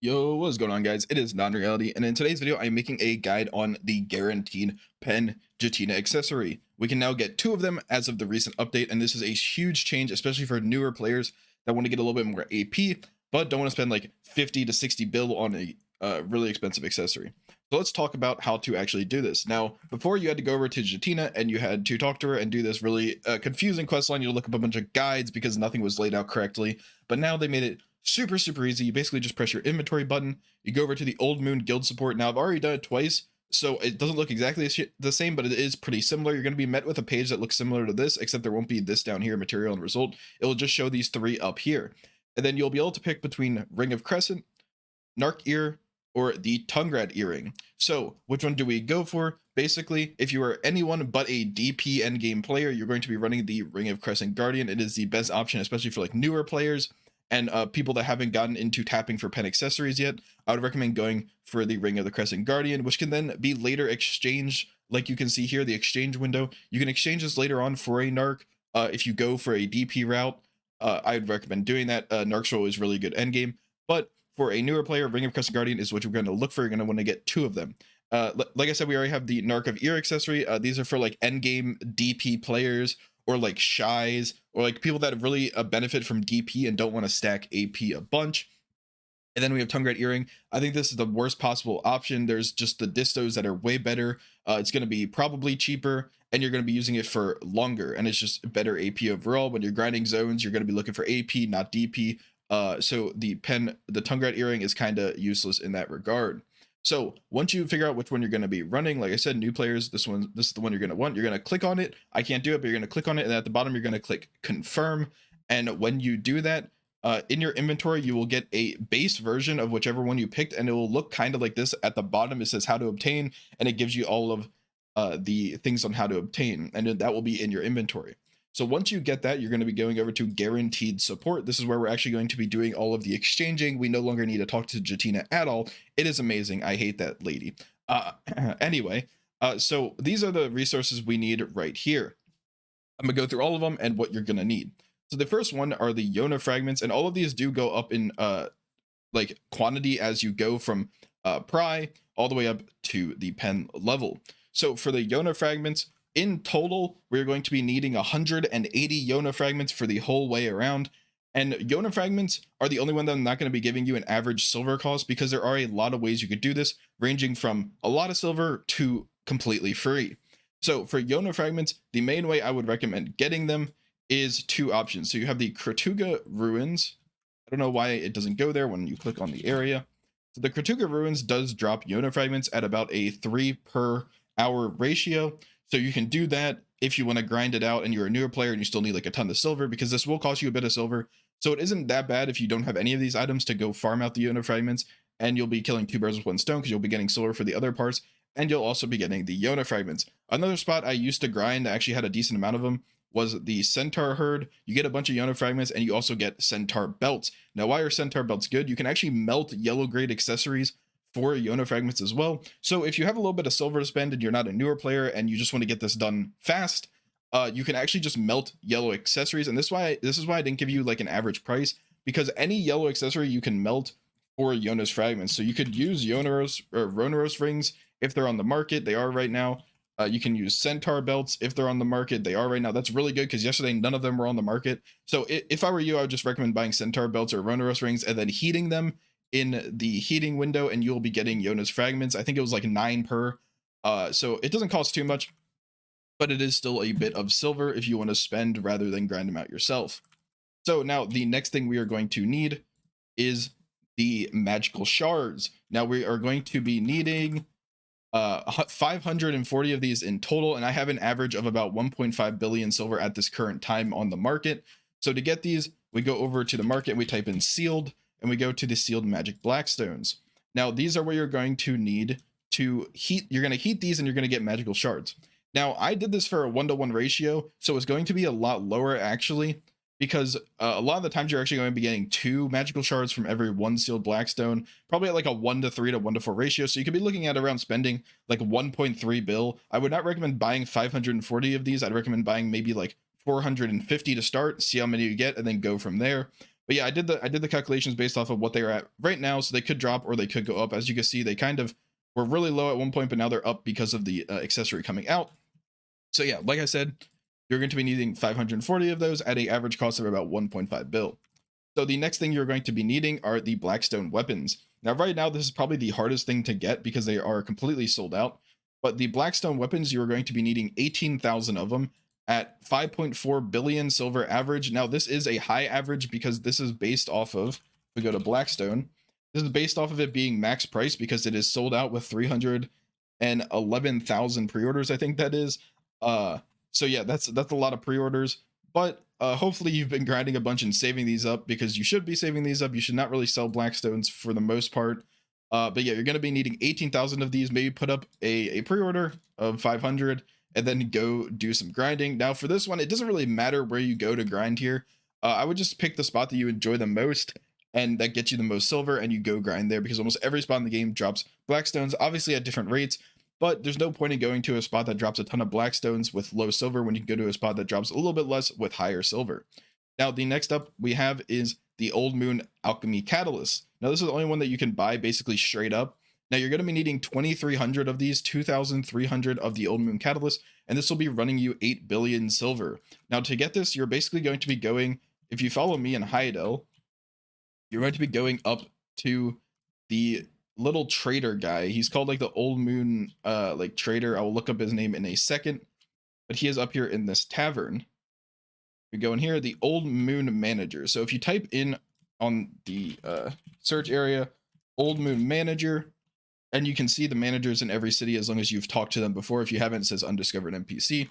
Yo, what's going on, guys? It is non-reality, and in today's video I'm making a guide on the guaranteed pen Jetina accessory. We can now get two of them as of the recent update, and this is a huge change, especially for newer players that want to get a little bit more AP but don't want to spend like 50 to 60 bill on a really expensive accessory. So let's talk about how to actually do this. Now, before, you had to go over to Jetina and you had to talk to her and do this really confusing quest line. You look up a bunch of guides because nothing was laid out correctly, but now they made it super easy. You basically just press your inventory button, you go over to the Old Moon guild support. Now, I've already done it twice, so it doesn't look exactly the same, but it is pretty similar. You're going to be met with a page that looks similar to this, except there won't be this down here, material and result. It will just show these three up here, and then you'll be able to pick between Ring of Crescent, Narc ear, or the Tungrat earring. So which one do we go for? Basically, if you are anyone but a DP endgame player, you're going to be running the Ring of Crescent Guardian. It is the best option, especially for like newer players and people that haven't gotten into tapping for pen accessories yet. I would recommend going for the Ring of the Crescent Guardian, which can then be later exchanged. Like you can see here, the exchange window, you can exchange this later on for a Narc. If you go for a DP route, I'd recommend doing that. Narc's roll is really good endgame, but for a newer player, Ring of Crescent Guardian is what you're going to look for. You're going to want to get two of them. Like I said, we already have the Narc of Ear accessory. These are for like endgame DP players, or like shies, or like people that really benefit from DP and don't want to stack AP a bunch. And then we have Tungrat earring. I think this is the worst possible option. There's just the distos that are way better. It's going to be probably cheaper, and you're going to be using it for longer, and it's just better AP overall. When you're grinding zones, you're going to be looking for AP, not DP. So the Tungrat earring is kind of useless in that regard. So once you figure out which one you're going to be running, like I said, new players, this is the one you're going to want. You're going to click on it. I can't do it, but you're going to click on it, and at the bottom you're going to click confirm. And when you do that, in your inventory, you will get a base version of whichever one you picked, and it will look kind of like this. At the bottom, it says how to obtain, and it gives you all of the things on how to obtain, and that will be in your inventory. So once you get that, you're going to be going over to guaranteed support. This is where we're actually going to be doing all of the exchanging. We no longer need to talk to Jetina at all. It is amazing. I hate that lady. Anyway, so these are the resources we need right here. I'm gonna go through all of them and what you're gonna need. So the first one are the Yona Fragments, and all of these do go up in like quantity as you go from pry all the way up to the pen level. So for the Yona Fragments, in total, we're going to be needing 180 Yona Fragments for the whole way around. And Yona Fragments are the only one that I'm not going to be giving you an average silver cost, because there are a lot of ways you could do this, ranging from a lot of silver to completely free. So for Yona Fragments, the main way I would recommend getting them is two options. So you have the Kratuga Ruins. I don't know why it doesn't go there when you click on the area. So the Kratuga Ruins does drop Yona Fragments at about a 3 per hour ratio. So you can do that if you want to grind it out and you're a newer player and you still need like a ton of silver, because this will cost you a bit of silver. So it isn't that bad if you don't have any of these items to go farm out the Yona Fragments, and you'll be killing two birds with one stone because you'll be getting silver for the other parts, and you'll also be getting the Yona Fragments. Another spot I used to grind, I actually had a decent amount of them, was the Centaur Herd. You get a bunch of Yona Fragments, and you also get Centaur Belts. Now, why are Centaur Belts good? You can actually melt yellow grade accessories for Yona Fragments as well. So if you have a little bit of silver to spend and you're not a newer player and you just want to get this done fast, you can actually just melt yellow accessories. And this is why I didn't give you like an average price, because any yellow accessory you can melt for Yona's Fragments. So you could use Yonaros or Ronaros rings if they're on the market. They are right now. You can use Centaur Belts if they're on the market. They are right now. That's really good, because yesterday none of them were on the market. So if I were you, I would just recommend buying Centaur Belts or Ronaros rings and then heating them in the heating window, and you'll be getting Yona's Fragments. I think it was like 9 per. So it doesn't cost too much, but it is still a bit of silver if you want to spend rather than grind them out yourself. So now the next thing we are going to need is the magical shards. Now we are going to be needing 540 of these in total, and I have an average of about 1.5 billion silver at this current time on the market. So to get these, we go over to the market and we type in sealed, and we go to the sealed magic blackstones. Now these are where you're going to need to heat. You're going to heat these and you're going to get magical shards. Now I did this for a 1-to-1 ratio, so it's going to be a lot lower actually, because a lot of the times you're actually going to be getting 2 magical shards from every 1 sealed blackstone, probably at like a 1-to-3 to 1-to-4 ratio. So you could be looking at around spending like 1.3 bill. I would not recommend buying 540 of these. I'd recommend buying maybe like 450 to start, see how many you get, and then go from there. But yeah, I did the calculations based off of what they are at right now, so they could drop or they could go up. As you can see, they kind of were really low at one point, but now they're up because of the accessory coming out. So yeah, like I said, you're going to be needing 540 of those at an average cost of about 1.5 bill. So the next thing you're going to be needing are the Blackstone Weapons. Now, right now, this is probably the hardest thing to get because they are completely sold out. But the Blackstone Weapons, you're going to be needing 18,000 of them at 5.4 billion silver average. Now, this is a high average because this is based off of, if we go to Blackstone, this is based off of it being max price because it is sold out with 311,000 pre-orders, I think that is. So yeah, that's a lot of pre-orders. But hopefully you've been grinding a bunch and saving these up because you should be saving these up. You should not really sell Blackstones for the most part. But yeah, you're going to be needing 18,000 of these. Maybe put up a pre-order of 500 and then go do some grinding. Now for this one, it doesn't really matter where you go to grind here. I would just pick the spot that you enjoy the most and that gets you the most silver and you go grind there because almost every spot in the game drops Blackstones, obviously at different rates. But there's no point in going to a spot that drops a ton of Blackstones with low silver when you can go to a spot that drops a little bit less with higher silver. Now, the next up we have is the Old Moon Alchemy Catalyst. Now, this is the only one that you can buy basically straight up. Now, you're going to be needing 2,300 of these, 2,300 of the Old Moon Catalyst, and this will be running you 8 billion silver. Now, to get this, you're basically going to be going, if you follow me in Hyedel, you're going to be going up to the little trader guy. He's called like the Old Moon like trader. I will look up his name in a second, but he is up here in this tavern. We go in here, the Old Moon Manager. So if you type in on the search area Old Moon Manager, and you can see the managers in every city as long as you've talked to them before. If you haven't, it says undiscovered NPC.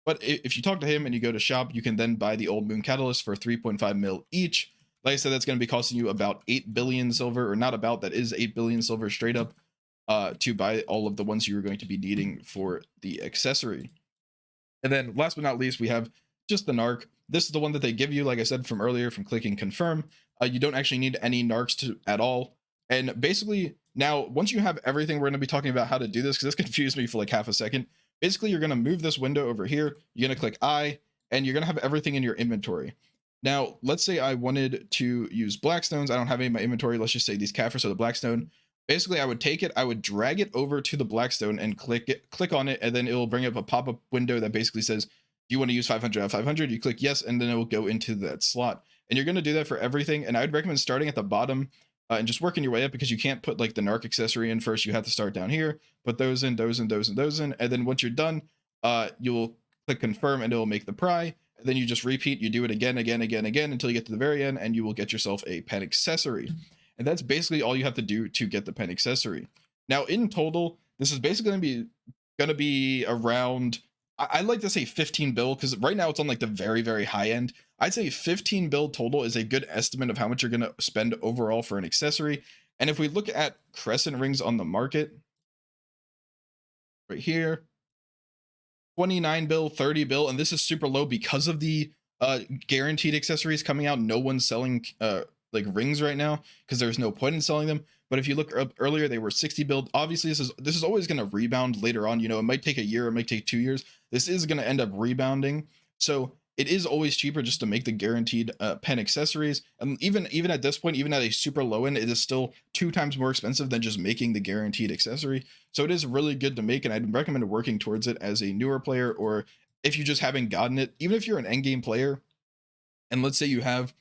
But if you talk to him and you go to shop, you can then buy the Old Moon Catalyst for 3.5 mil each. Like I said, that's going to be costing you about 8 billion silver, or not about, that is 8 billion silver straight up to buy all of the ones you're going to be needing for the accessory. And then last but not least, we have just the Narc. This is the one that they give you, like I said from earlier, from clicking confirm. You don't actually need any Narcs at all. And basically, now, once you have everything, we're going to be talking about how to do this because this confused me for like half a second. Basically, you're going to move this window over here. You're going to click I, and you're going to have everything in your inventory. Now, let's say I wanted to use Blackstones. I don't have any in my inventory. Let's just say these Caphras are the Blackstone. Basically, I would take it, I would drag it over to the Blackstone and click on it, and then it will bring up a pop-up window that basically says, do you want to use 500 out of 500? You click yes, and then it will go into that slot. And you're going to do that for everything. And I would recommend starting at the bottom and just working your way up because you can't put like the Narc accessory in first. You have to start down here, put those in, those in, those in, those in. And then once you're done, you will click confirm and it will make the pry. And then you just repeat, you do it again, again, again, again, until you get to the very end, and you will get yourself a pen accessory. And that's basically all you have to do to get the pen accessory. Now, in total, this is basically going to be around, I like to say 15 bill, because right now it's on like the very, very high end. I'd say 15 bill total is a good estimate of how much you're going to spend overall for an accessory. And if we look at crescent rings on the market, right here, 29 bill, 30 bill, and this is super low because of the guaranteed accessories coming out. No one's selling like rings right now because there's no point in selling them. But if you look up earlier, they were 60 bill. Obviously, this is always going to rebound later on. You know, it might take a year, it might take 2 years. This is going to end up rebounding. So it is always cheaper just to make the guaranteed pen accessories. And even at this point, even at a super low end, it is still 2 times more expensive than just making the guaranteed accessory. So it is really good to make, and I'd recommend working towards it as a newer player, or if you just haven't gotten it, even if you're an endgame player, and let's say you have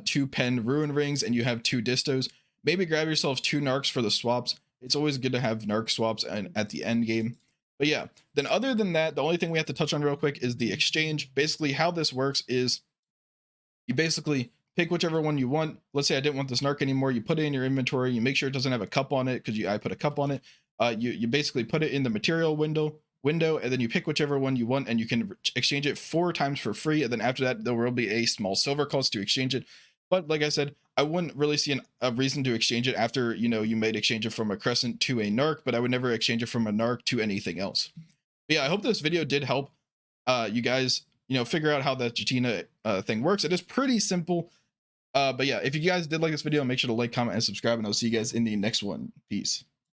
2 pen ruin rings and you have 2 distos, maybe grab yourself 2 narcs for the swaps. It's always good to have narc swaps and at the end game. But yeah, then other than that, the only thing we have to touch on real quick is the exchange. Basically, how this works is you basically pick whichever one you want. Let's say I didn't want this narc anymore. You put it in your inventory. You make sure it doesn't have a cup on it because I put a cup on it. You basically put it in the material window, and then you pick whichever one you want, and you can exchange it 4 times for free. And then after that, there will be a small silver cost to exchange it. But like I said, I wouldn't really see a reason to exchange it after, you know, you might exchange it from a crescent to a narc, but I would never exchange it from a narc to anything else. But yeah, I hope this video did help you guys, you know, figure out how that Jetina thing works. It is pretty simple. But yeah, if you guys did like this video, make sure to like, comment, and subscribe, and I'll see you guys in the next one. Peace.